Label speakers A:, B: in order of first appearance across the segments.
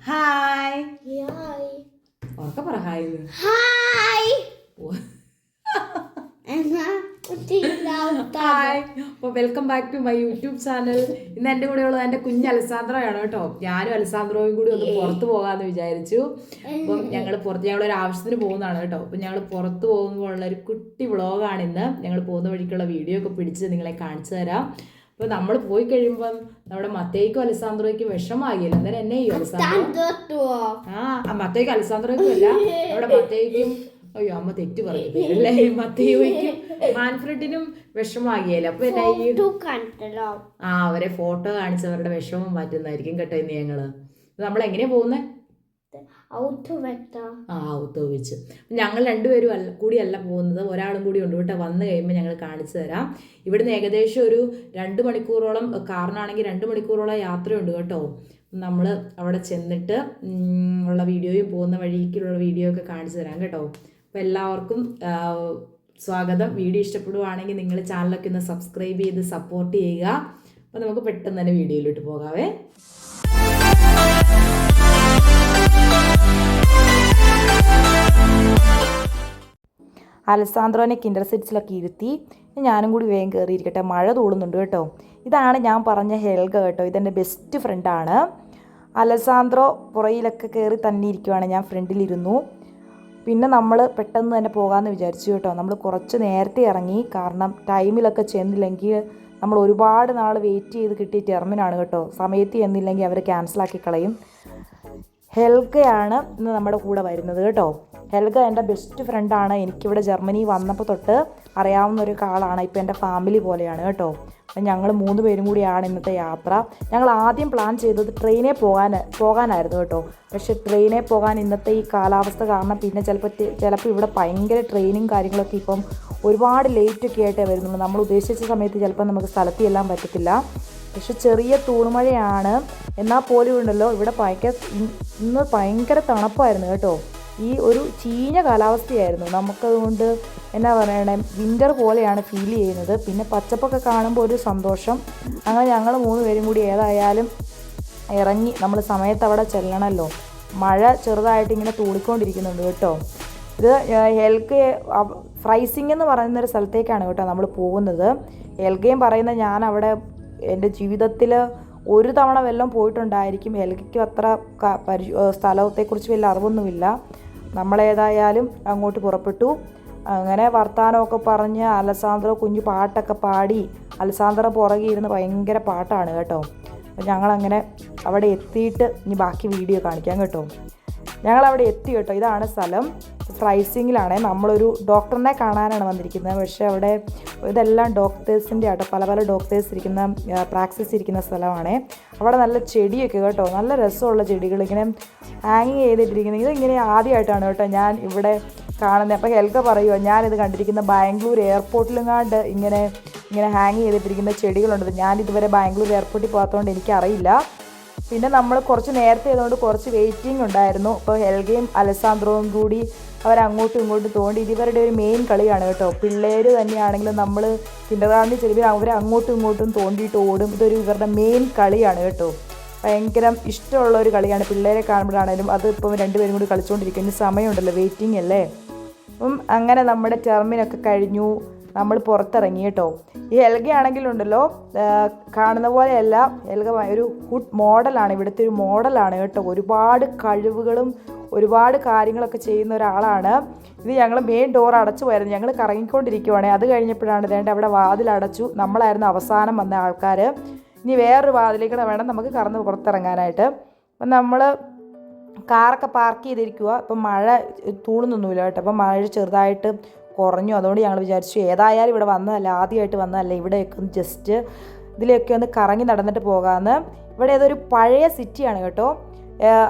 A: Hi
B: hi
A: ഉറക്കെ പറ hi
B: hi
A: hi. അപ്പോൾ welcome back to my YouTube channel. ഇന്ന് എൻ്റെ കൂടെ ഉള്ളത് എൻ്റെ കുഞ്ഞ് അലസാന്ദ്രയാണ് കേട്ടോ. ഞാനും അലസാന്ദ്രയും കൂടി ഒന്ന് പുറത്ത് പോകാമെന്ന് വിചാരിച്ചു. അപ്പം ഞങ്ങളൊരു ആവശ്യത്തിന് പോകുന്നതാണ് കേട്ടോ. അപ്പം ഞങ്ങൾ പുറത്ത് പോകുമ്പോൾ ഉള്ളൊരു കുട്ടി വ്ളോഗാണ് ഇന്ന്. ഞങ്ങൾ പോകുന്ന വഴിക്കുള്ള വീഡിയോ ഒക്കെ പിടിച്ച് നിങ്ങളെ കാണിച്ചു തരാം. അപ്പോൾ നമ്മൾ പോയി കഴിയുമ്പം നമ്മുടെ മത്തേയ്ക്കും അലസാന്ദ്രോയ്ക്കും വിഷമാകില്ല. അന്നേരം എന്നെ ഈ അലസാന്ദ്രോ മത്തേയ്ക്കും അലസാന്ദ്രോയ്ക്കും അല്ല, നമ്മുടെ മത്തേയ്ക്കും അയ്യോ അമ്മ തെറ്റ് പറഞ്ഞു അല്ലേ, മത്തേയ്ക്കും മാൻഫ്രെഡിനും വിഷമാകിയല്ലോ. അപ്പൊ എന്നാ അവരെ ഫോട്ടോ കാണിച്ച് അവരുടെ വിഷമം മാറ്റുന്നതായിരിക്കും കേട്ടോ ഇന്ന് ഞങ്ങള്. നമ്മൾ എങ്ങനെയാ പോകുന്നേ? ഔട്ടോ വെച്ച്. ഞങ്ങൾ രണ്ടുപേരും കൂടിയല്ല പോകുന്നത്, ഒരാളും കൂടി ഉണ്ട് കേട്ടോ. വന്നു കഴിയുമ്പോൾ ഞങ്ങൾ കാണിച്ചു തരാം. ഇവിടുന്ന് ഏകദേശം ഒരു 2 മണിക്കൂറോളം, കാറിനാണെങ്കിൽ 2 മണിക്കൂറോളം യാത്രയുണ്ട് കേട്ടോ. നമ്മൾ അവിടെ ചെന്നിട്ട് ഉള്ള വീഡിയോയും പോകുന്ന വഴിക്കുള്ള വീഡിയോ ഒക്കെ കാണിച്ചു തരാം കേട്ടോ. അപ്പോൾ എല്ലാവർക്കും സ്വാഗതം. വീഡിയോ ഇഷ്ടപ്പെടുവാണെങ്കിൽ നിങ്ങൾ ചാനലൊക്കെ ഒന്ന് സബ്സ്ക്രൈബ് ചെയ്ത് സപ്പോർട്ട് ചെയ്യുക. അപ്പോൾ നമുക്ക് പെട്ടെന്ന് തന്നെ വീഡിയോയിലോട്ട് പോകാവേ. അലസാന്ദ്രോനെ കിൻഡർ സെറ്റ്സിലൊക്കെ ഇരുത്തി ഞാനും കൂടി വേഗം കയറിയിരിക്കട്ടെ. മഴ തൂളുന്നുണ്ട് കേട്ടോ. ഇതാണ് ഞാൻ പറഞ്ഞ ഹെൽഗ കേട്ടോ. ഇതെൻ്റെ ബെസ്റ്റ് ഫ്രണ്ടാണ്. അലസാന്ദ്രോ പുറയിലൊക്കെ കയറി തന്നെ ഇരിക്കുവാണ്, ഞാൻ ഫ്രണ്ടിലിരുന്നു. പിന്നെ നമ്മൾ പെട്ടെന്ന് തന്നെ പോകാമെന്ന് വിചാരിച്ചു കേട്ടോ. നമ്മൾ കുറച്ച് നേരത്തെ ഇറങ്ങി, കാരണം ടൈമിലൊക്കെ ചെന്നില്ലെങ്കിൽ നമ്മൾ ഒരുപാട് നാൾ വെയിറ്റ് ചെയ്ത് കിട്ടിയ ടെർമിനാണ് കേട്ടോ. സമയത്ത് ചെന്നില്ലെങ്കിൽ അവർ ക്യാൻസലാക്കി കളയും. ഹെൽഗയാണ് ഇന്ന് നമ്മുടെ കൂടെ വരുന്നത് കേട്ടോ. ഹെൽഗ എൻ്റെ ബെസ്റ്റ് ഫ്രണ്ടാണ്. എനിക്കിവിടെ ജർമ്മനി വന്നപ്പോൾ തൊട്ട് അറിയാവുന്ന ഒരു ആളാണ്. ഇപ്പോൾ എൻ്റെ ഫാമിലി പോലെയാണ് കേട്ടോ. അപ്പം ഞങ്ങൾ 3 പേരും കൂടിയാണ് ഇന്നത്തെ യാത്ര. ഞങ്ങൾ ആദ്യം പ്ലാൻ ചെയ്തത് ട്രെയിനിൽ പോകാനായിരുന്നു കേട്ടോ. പക്ഷേ ട്രെയിനിൽ പോകാൻ ഇന്നത്തെ ഈ കാലാവസ്ഥ കാരണം പിന്നെ ചിലപ്പോൾ ഇവിടെ ഭയങ്കര ട്രെയിനും കാര്യങ്ങളൊക്കെ ഇപ്പം ഒരുപാട് ലേറ്റൊക്കെ ആയിട്ടേ വരുന്നുള്ളൂ. നമ്മൾ ഉദ്ദേശിച്ച സമയത്ത് ചിലപ്പോൾ നമുക്ക് സ്ഥലത്ത് ചെല്ലാൻ പറ്റത്തില്ല. പക്ഷെ ചെറിയ തൂണുമഴയാണ്. എന്നാൽ പോലും ഉണ്ടല്ലോ ഇവിടെ ഇന്ന് ഭയങ്കര തണുപ്പായിരുന്നു കേട്ടോ. ഈ ഒരു ചീഞ്ഞ കാലാവസ്ഥയായിരുന്നു. നമുക്കതുകൊണ്ട് എന്നാ പറയണേ, വിൻ്റർ പോലെയാണ് ഫീൽ ചെയ്യുന്നത്. പിന്നെ പച്ചപ്പൊക്കെ കാണുമ്പോൾ ഒരു സന്തോഷം. അങ്ങനെ ഞങ്ങൾ 3 പേരും കൂടി ഏതായാലും ഇറങ്ങി. നമ്മൾ സമയത്ത് അവിടെ ചെല്ലണമല്ലോ. മഴ ചെറുതായിട്ട് ഇങ്ങനെ തൂളിക്കൊണ്ടിരിക്കുന്നുണ്ട് കേട്ടോ. ഇത് ഹെൽഗ ഫ്രൈസിംഗ് എന്ന് പറയുന്നൊരു സ്ഥലത്തേക്കാണ് കേട്ടോ നമ്മൾ പോകുന്നത്. ഹെൽഗയും പറയുന്നത് ഞാൻ അവിടെ എൻ്റെ ജീവിതത്തിൽ ഒരു തവണ വല്ലതും പോയിട്ടുണ്ടായിരിക്കും. ഹെൽഗയ്ക്കും അത്ര സ്ഥലത്തെക്കുറിച്ച് വലിയ അറിവൊന്നുമില്ല. നമ്മളേതായാലും അങ്ങോട്ട് പുറപ്പെട്ടു. അങ്ങനെ വർത്താനമൊക്കെ പറഞ്ഞ് അലസാന്ദ്രോ കുഞ്ഞു പാട്ടൊക്കെ പാടി. അലസാന്ദ്ര പുറകെ ഇരുന്ന് ഭയങ്കര പാട്ടാണ് കേട്ടോ. അപ്പോൾ ഞങ്ങളങ്ങനെ അവിടെ എത്തിയിട്ട് ഇനി ബാക്കി വീഡിയോ കാണിക്കാം കേട്ടോ. ഞങ്ങളവിടെ എത്തി കേട്ടോ. ഇതാണ് സ്ഥലം. ഫ്രൈസിങ്ങിലാണ്. നമ്മളൊരു ഡോക്ടറിനെ കാണാനാണ് വന്നിരിക്കുന്നത്. പക്ഷേ അവിടെ ഇതെല്ലാം ഡോക്ടേഴ്സിൻ്റെ ആട്ടോ. പല ഡോക്ടേഴ്സ് ഇരിക്കുന്ന പ്രാക്ടീസ് ഇരിക്കുന്ന സ്ഥലമാണ്. അവിടെ നല്ല ചെടിയൊക്കെ കേട്ടോ, നല്ല രസമുള്ള ചെടികൾ ഇങ്ങനെ ഹാങ് ചെയ്തിട്ടിരിക്കുന്നത്. ഇതിങ്ങനെ ആദ്യമായിട്ടാണ് കേട്ടോ ഞാൻ ഇവിടെ കാണുന്നത്. അപ്പോൾ ഹെൽഗ പറയുമോ, ഞാനിത് കണ്ടിരിക്കുന്ന ബാംഗ്ലൂർ എയർപോർട്ടിലെങ്ങാണ്ട് ഇങ്ങനെ ഹാങ് ചെയ്തിട്ടിരിക്കുന്ന ചെടികളുണ്ട്. ഞാനിതുവരെ ബാംഗ്ലൂർ എയർപോർട്ടിൽ പോകാത്തതുകൊണ്ട് എനിക്കറിയില്ല. പിന്നെ നമ്മൾ കുറച്ച് നേരത്തെ ആയതുകൊണ്ട് കുറച്ച് വെയിറ്റിംഗ് ഉണ്ടായിരുന്നു. അപ്പോൾ ഹെൽഗയും അലസാന്ദ്രോയും കൂടി അവരങ്ങോട്ടും ഇങ്ങോട്ടും തോണ്ടി. ഇവരുടെ ഒരു മെയിൻ കളിയാണ് കേട്ടോ. പിള്ളേർ തന്നെയാണെങ്കിലും നമ്മൾ കിൻഡർഗാർട്ടനിൽ ചെല്ലുമ്പോൾ അവർ അങ്ങോട്ടും ഇങ്ങോട്ടും തോണ്ടിയിട്ട് ഓടും. ഇതൊരു ഇവരുടെ മെയിൻ കളിയാണ് കേട്ടോ. ഭയങ്കര ഇഷ്ടമുള്ള ഒരു കളിയാണ്. പിള്ളേരെ കാണുമ്പോഴാണേലും അത് ഇപ്പം 2 പേരും കൂടി കളിച്ചുകൊണ്ടിരിക്കും. ഇനി സമയമുണ്ടല്ലോ, വെയിറ്റിംഗ് അല്ലേ. അപ്പം അങ്ങനെ നമ്മുടെ ടെർമിനൊക്കെ കഴിഞ്ഞു. നമ്മൾ പുറത്തിറങ്ങി കേട്ടോ. ഈ ഹെൽഗ ആണെങ്കിലുണ്ടല്ലോ കാണുന്ന പോലെയല്ല. ഹെൽഗ ഒരു ഹുഡ് മോഡലാണ്, ഇവിടുത്തെ ഒരു മോഡലാണ് കേട്ടോ. ഒരുപാട് കഴിവുകളും ഒരുപാട് കാര്യങ്ങളൊക്കെ ചെയ്യുന്ന ഒരാളാണ്. ഇത് ഞങ്ങൾ മെയിൻ ഡോർ അടച്ചു പോയിരുന്നു. ഞങ്ങൾ കറങ്ങിക്കൊണ്ടിരിക്കുവാണ്. അത് കഴിഞ്ഞപ്പോഴാണ് വേണ്ട അവിടെ വാതിലടച്ചു. നമ്മളായിരുന്നു അവസാനം വന്ന ആൾക്കാർ. ഇനി വേറൊരു വാതിലേക്കൂടെ വേണം നമുക്ക് കറന്ന് പുറത്തിറങ്ങാനായിട്ട്. അപ്പം നമ്മൾ കാറൊക്കെ പാർക്ക് ചെയ്തിരിക്കുക. ഇപ്പം മഴ തൂളുന്നൊന്നുമില്ല കേട്ടോ. അപ്പം മഴ ചെറുതായിട്ട് കുറഞ്ഞു. അതുകൊണ്ട് ഞങ്ങൾ വിചാരിച്ചു ഏതായാലും ഇവിടെ വന്നതല്ല, ആദ്യമായിട്ട് വന്നതല്ല, ഇവിടെയൊക്കെ ഒന്ന് ജസ്റ്റ് ഇതിലേക്ക് ഒന്ന് കറങ്ങി നടന്നിട്ട് പോകാമെന്ന്. ഇവിടെ ഏതൊരു പഴയ സിറ്റിയാണ് കേട്ടോ.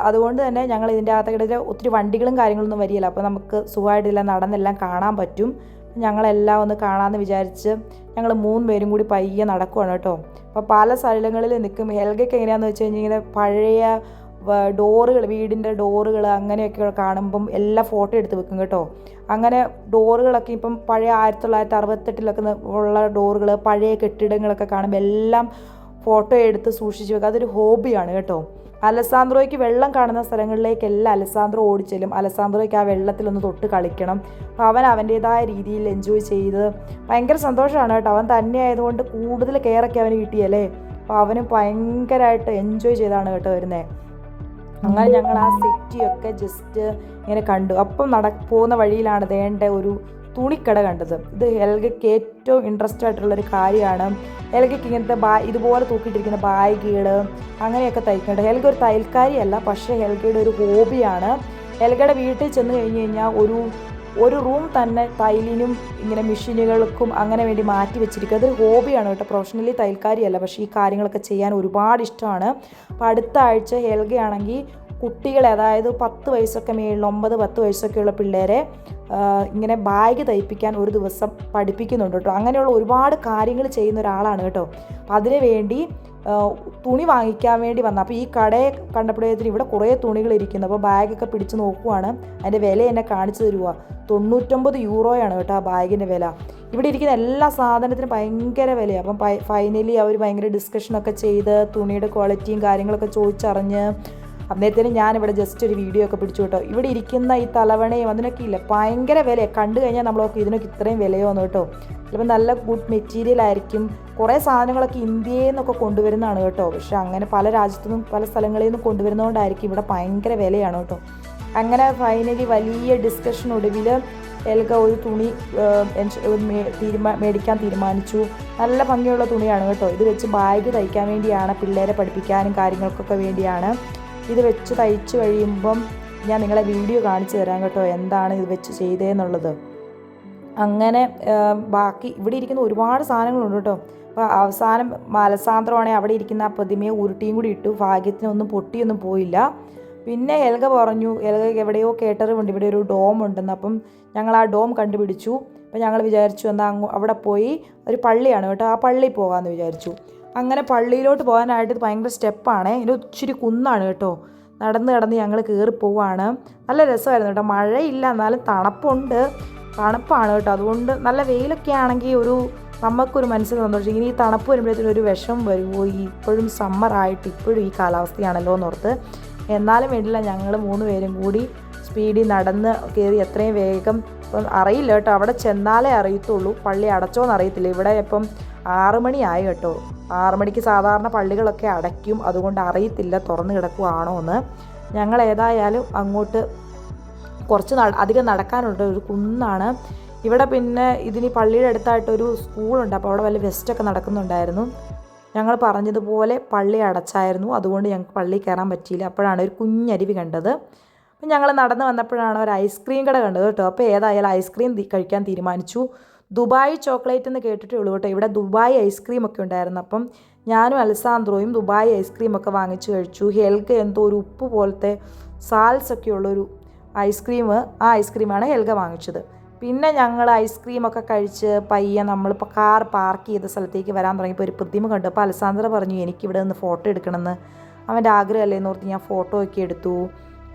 A: അതുകൊണ്ട് തന്നെ ഞങ്ങൾ ഇതിൻ്റെ അകത്തേക്ക് ഒത്തിരി വണ്ടികളും കാര്യങ്ങളൊന്നും വരികയില്ല. അപ്പോൾ നമുക്ക് സുഖമായിട്ടില്ല നടന്നെല്ലാം കാണാൻ പറ്റും. ഞങ്ങളെല്ലാം ഒന്ന് കാണാമെന്ന് വിചാരിച്ച് ഞങ്ങൾ 3 പേരും കൂടി പയ്യെ നടക്കുവാണ് കേട്ടോ. അപ്പോൾ പല സ്ഥലങ്ങളിൽ നിൽക്കും. ഹെൽഗയ്ക്ക് എങ്ങനെയാണെന്ന് വെച്ച് കഴിഞ്ഞാൽ ഇങ്ങനെ പഴയ ഡോറുകൾ, വീടിൻ്റെ ഡോറുകൾ അങ്ങനെയൊക്കെ കാണുമ്പം എല്ലാം ഫോട്ടോ എടുത്ത് വെക്കും കേട്ടോ. അങ്ങനെ ഡോറുകളൊക്കെ ഇപ്പം പഴയ 1968 ഉള്ള ഡോറുകൾ, പഴയ കെട്ടിടങ്ങളൊക്കെ കാണുമ്പോൾ എല്ലാം ഫോട്ടോ എടുത്ത് സൂക്ഷിച്ച് വെക്കുക. അതൊരു ഹോബിയാണ് കേട്ടോ. അലസാന്ദ്രോയ്ക്ക് വെള്ളം കാണുന്ന സ്ഥലങ്ങളിലേക്കെല്ലാം അലസാന്ദ്രോ ഓടിച്ചെല്ലും. അലസാന്ദ്രോയ്ക്ക് ആ വെള്ളത്തിലൊന്ന് തൊട്ട് കളിക്കണം. അപ്പോൾ അവൻ അവൻ്റേതായ രീതിയിൽ എൻജോയ് ചെയ്ത് ഭയങ്കര സന്തോഷമാണ് കേട്ടോ. അവൻ തന്നെ ആയതുകൊണ്ട് കൂടുതൽ കെയറൊക്കെ അവന് കിട്ടിയല്ലേ. അപ്പോൾ അവന് ഭയങ്കരമായിട്ട് എൻജോയ് ചെയ്താണ് കേട്ടോ വരുന്നത്. അങ്ങനെ ഞങ്ങൾ ആ സിറ്റിയൊക്കെ ജസ്റ്റ് ഇങ്ങനെ കണ്ടു. അപ്പം പോകുന്ന വഴിയിലാണ് വേണ്ട ഒരു തുണിക്കട കണ്ടത്. ഇത് ഹെൽഗയ്ക്ക് ഏറ്റവും ഇൻട്രസ്റ്റ് ആയിട്ടുള്ളൊരു കാര്യമാണ്. ഹെൽഗയ്ക്ക് ഇങ്ങനത്തെ ഇതുപോലെ തൂക്കിയിട്ടിരിക്കുന്ന ബാഗുകൾ അങ്ങനെയൊക്കെ തയ്ക്കേണ്ടത്. ഹെൽഗ ഒരു തയ്യൽക്കാരിയല്ല, പക്ഷേ ഹെൽഗയുടെ ഒരു ഹോബിയാണ്. ഹെൽഗയുടെ വീട്ടിൽ ചെന്ന് കഴിഞ്ഞ് കഴിഞ്ഞാൽ ഒരു റൂം തന്നെ തയ്യലിനും ഇങ്ങനെ മെഷീനുകൾക്കും അങ്ങനെ വേണ്ടി മാറ്റി വെച്ചിരിക്കുക. അതൊരു ഹോബിയാണ് കേട്ടോ. പ്രൊഫഷണലി തയ്യൽക്കാരിയല്ല, പക്ഷേ ഈ കാര്യങ്ങളൊക്കെ ചെയ്യാൻ ഒരുപാട് ഇഷ്ടമാണ്. അപ്പോൾ അടുത്ത ആഴ്ച ഹെൽഗയാണെങ്കിൽ കുട്ടികളെ, അതായത് 10 വയസ്സൊക്കെ മേളിൽ 9-10 വയസ്സൊക്കെയുള്ള പിള്ളേരെ ഇങ്ങനെ ബാഗ് തയ്പ്പിക്കാൻ ഒരു ദിവസം പഠിപ്പിക്കുന്നുണ്ട് കേട്ടോ. അങ്ങനെയുള്ള ഒരുപാട് കാര്യങ്ങൾ ചെയ്യുന്ന ഒരാളാണ് കേട്ടോ. അപ്പോൾ അതിനു വേണ്ടി തുണി വാങ്ങിക്കാൻ വേണ്ടി വന്ന. അപ്പോൾ ഈ കടയെ കണ്ടപ്പോഴത്തേന് ഇവിടെ കുറേ തുണികൾ ഇരിക്കുന്നു. അപ്പോൾ ബാഗൊക്കെ പിടിച്ച് നോക്കുവാണ്. അതിൻ്റെ വില എന്നെ കാണിച്ചു തരുക. 99 യൂറോയാണ് കേട്ടോ ആ ബാഗിൻ്റെ വില. ഇവിടെ ഇരിക്കുന്ന എല്ലാ സാധനത്തിനും ഭയങ്കര വിലയാണ്. അപ്പം ഫൈനലി അവർ ഭയങ്കര ഡിസ്കഷനൊക്കെ ചെയ്ത് തുണിയുടെ ക്വാളിറ്റിയും കാര്യങ്ങളൊക്കെ ചോദിച്ചറിഞ്ഞ് അന്നേരത്തേനും ഞാനിവിടെ ജസ്റ്റ് ഒരു വീഡിയോ ഒക്കെ പിടിച്ചു കേട്ടോ. ഇവിടെ ഇരിക്കുന്ന ഈ തലവണയും അതിനൊക്കെ ഇല്ല, ഭയങ്കര വിലയാണ്. കണ്ടു കഴിഞ്ഞാൽ നമ്മളൊക്കെ ഇതിനൊക്കെ ഇത്രയും വിലയോന്ന് കേട്ടോ. ചിലപ്പോൾ നല്ല ഗുഡ് മെറ്റീരിയൽ ആയിരിക്കും. കുറേ സാധനങ്ങളൊക്കെ ഇന്ത്യയിൽ നിന്നൊക്കെ കൊണ്ടുവരുന്നതാണ് കേട്ടോ. പക്ഷെ അങ്ങനെ പല രാജ്യത്തു നിന്നും പല സ്ഥലങ്ങളിൽ നിന്നും കൊണ്ടുവരുന്നതുകൊണ്ടായിരിക്കും ഇവിടെ ഭയങ്കര വിലയാണ് കേട്ടോ. അങ്ങനെ ഫൈനലി വലിയ ഡിസ്കഷനൊടുവിൽ ഹെൽഗ ഒരു തുണി മേടിക്കാൻ തീരുമാനിച്ചു. നല്ല ഭംഗിയുള്ള തുണിയാണ് കേട്ടോ. ഇത് വെച്ച് ബാഗ് തയ്ക്കാൻ വേണ്ടിയാണ്, പിള്ളേരെ പഠിപ്പിക്കാനും കാര്യങ്ങൾക്കൊക്കെ വേണ്ടിയാണ്. ഇത് വെച്ച് തയ്ച്ച് കഴിയുമ്പം ഞാൻ നിങ്ങളെ വീഡിയോ കാണിച്ചു തരാം കേട്ടോ, എന്താണ് ഇത് വെച്ച് ചെയ്തതെന്നുള്ളത്. അങ്ങനെ ബാക്കി ഇവിടെ ഇരിക്കുന്ന ഒരുപാട് സാധനങ്ങളുണ്ട് കേട്ടോ. അപ്പോൾ അവസാനം അലസാന്ദ്രമാണെങ്കിൽ അവിടെ ഇരിക്കുന്ന ആ പ്രതിമയെ ഉരുട്ടിയും കൂടി ഇട്ടു. ഭാഗ്യത്തിനൊന്നും പൊട്ടിയൊന്നും പോയില്ല. പിന്നെ ഹെൽഗ പറഞ്ഞു, ഹെൽഗയ്ക്ക് എവിടെയോ കേട്ടറിവുണ്ട് ഇവിടെ ഒരു ഡോം ഉണ്ടെന്ന്. അപ്പം ഞങ്ങൾ ആ ഡോം കണ്ടുപിടിച്ചു. അപ്പോൾ ഞങ്ങൾ വിചാരിച്ചു എന്നാൽ അവിടെ പോയി, ഒരു പള്ളിയാണ് കേട്ടോ, ആ പള്ളിയിൽ പോകാമെന്ന് വിചാരിച്ചു. അങ്ങനെ പള്ളിയിലോട്ട് പോകാനായിട്ട് ഭയങ്കര സ്റ്റെപ്പാണ്. ഇതിന് ഇച്ചിരി കുന്നാണ് കേട്ടോ. നടന്ന് ഞങ്ങൾ കയറി പോവാണ്. നല്ല രസമായിരുന്നു കേട്ടോ. മഴയില്ല, എന്നാലും തണുപ്പാണ് കേട്ടോ. അതുകൊണ്ട് നല്ല വെയിലൊക്കെ ആണെങ്കിൽ നമുക്കൊരു മനസ്സിന് സന്തോഷം. ഇനി ഈ തണുപ്പ് വരുമ്പോഴത്തേനും ഒരു വിഷം വരുമോ, ഇപ്പോഴും സമ്മറായിട്ട് ഇപ്പോഴും ഈ കാലാവസ്ഥയാണല്ലോ എന്നോർത്ത്. എന്നാലും വേണ്ടില്ല, ഞങ്ങൾ 3 പേരും കൂടി സ്പീഡിൽ നടന്ന് കയറി എത്രയും വേഗം. ഇപ്പം അറിയില്ല കേട്ടോ, അവിടെ ചെന്നാലേ അറിയത്തുള്ളൂ പള്ളി അടച്ചോന്ന് അറിയത്തില്ല. ഇവിടെ ഇപ്പം 6 മണിയായി കേട്ടോ. 6 മണിക്ക് സാധാരണ പള്ളികളൊക്കെ അടയ്ക്കും. അതുകൊണ്ട് അറിയത്തില്ല തുറന്ന് കിടക്കുവാണോ എന്ന്. ഞങ്ങൾ ഏതായാലും അങ്ങോട്ട് കുറച്ച് അധികം നടക്കാനുണ്ട്. ഒരു കുന്നാണ് ഇവിടെ. പിന്നെ ഇതിന് പള്ളിയുടെ അടുത്തായിട്ടൊരു സ്കൂളുണ്ട്. അപ്പോൾ അവിടെ വല്ല ഫെസ്റ്റൊക്കെ നടക്കുന്നുണ്ടായിരുന്നു. ഞങ്ങൾ പറഞ്ഞതുപോലെ പള്ളി അടച്ചായിരുന്നു. അതുകൊണ്ട് ഞങ്ങൾക്ക് പള്ളിയിൽ കയറാൻ പറ്റിയില്ല. അപ്പോഴാണ് ഒരു കുഞ്ഞരുവി കണ്ടത്. അപ്പം ഞങ്ങൾ നടന്ന് വന്നപ്പോഴാണ് ഒരു ഐസ്ക്രീം കട കണ്ടത് കേട്ടോ. അപ്പോൾ ഏതായാലും ഐസ്ക്രീം കഴിക്കാൻ തീരുമാനിച്ചു. ദുബായ് ചോക്ലേറ്റ് എന്ന് കേട്ടിട്ടേ ഉള്ളൂ കേട്ടോ. ഇവിടെ ദുബായ് ഐസ്ക്രീമൊക്കെ ഉണ്ടായിരുന്നു. അപ്പം ഞാനും അലസാന്ദ്രോയും ദുബായ് ഐസ്ക്രീമൊക്കെ വാങ്ങിച്ചു കഴിച്ചു. ഹെൽഗ എന്തോ ഒരു ഉപ്പ് പോലത്തെ സാൽസൊക്കെ ഉള്ളൊരു ആ ഐസ്ക്രീമാണ് ഹെൽഗ വാങ്ങിച്ചത്. പിന്നെ ഞങ്ങൾ ഐസ്ക്രീമൊക്കെ കഴിച്ച് പയ്യെ നമ്മളിപ്പോൾ കാർ പാർക്ക് ചെയ്ത സ്ഥലത്തേക്ക് വരാൻ തുടങ്ങിയപ്പോൾ ഒരു പ്രതിമ കണ്ടു. അപ്പോൾ അലസാന്ദ്ര പറഞ്ഞു എനിക്കിവിടെ നിന്ന് ഫോട്ടോ എടുക്കണമെന്ന്. അവൻ്റെ ആഗ്രഹമല്ലേ എന്നോർത്ത് ഞാൻ ഫോട്ടോ ഒക്കെ എടുത്തു.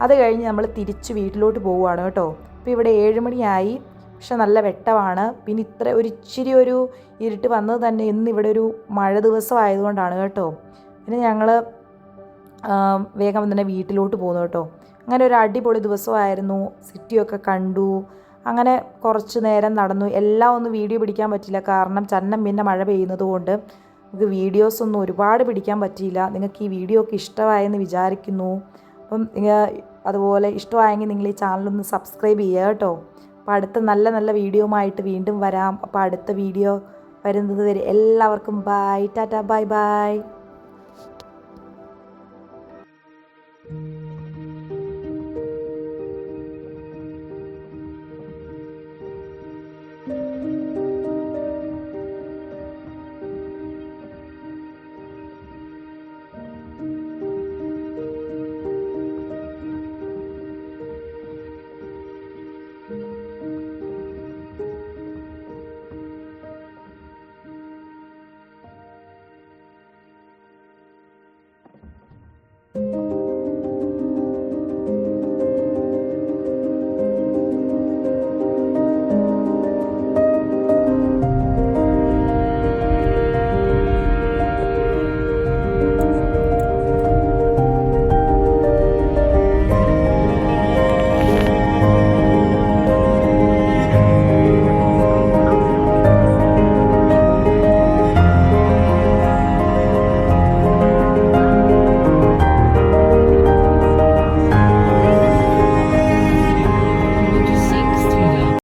A: അത് കഴിഞ്ഞ് നമ്മൾ തിരിച്ച് വീട്ടിലോട്ട് പോവുകയാണ് കേട്ടോ. അപ്പോൾ ഇവിടെ 7 മണിയായി. പക്ഷെ നല്ല വെട്ടമാണ്. പിന്നെ ഇച്ചിരി ഒരു ഇരുട്ട് വന്നത് തന്നെ ഇന്നിവിടെ ഒരു മഴ ദിവസമായതുകൊണ്ടാണ് കേട്ടോ. പിന്നെ ഞങ്ങൾ വേഗം തന്നെ വീട്ടിലോട്ട് പോകുന്നു കേട്ടോ. അങ്ങനെ ഒരു അടിപൊളി ദിവസമായിരുന്നു. സിറ്റിയൊക്കെ കണ്ടു. അങ്ങനെ കുറച്ച് നേരം നടന്നു. എല്ലാം ഒന്നും വീഡിയോ പിടിക്കാൻ പറ്റില്ല, കാരണം ചന്നം പിന്നെ മഴ പെയ്യുന്നത് കൊണ്ട് നമുക്ക് വീഡിയോസൊന്നും ഒരുപാട് പിടിക്കാൻ പറ്റിയില്ല. നിങ്ങൾക്ക് ഈ വീഡിയോ ഒക്കെ ഇഷ്ടമായെന്ന് വിചാരിക്കുന്നു. അപ്പം അതുപോലെ ഇഷ്ടമായെങ്കിൽ നിങ്ങൾ ഈ ചാനലൊന്ന് സബ്സ്ക്രൈബ് ചെയ്യുക കേട്ടോ. അപ്പോൾ അടുത്ത നല്ല വീഡിയോയുമായിട്ട് വീണ്ടും വരാം. അപ്പോൾ അടുത്ത വീഡിയോ വരുന്നത് വരെ എല്ലാവർക്കും ബൈ, ടാറ്റ, ബൈ.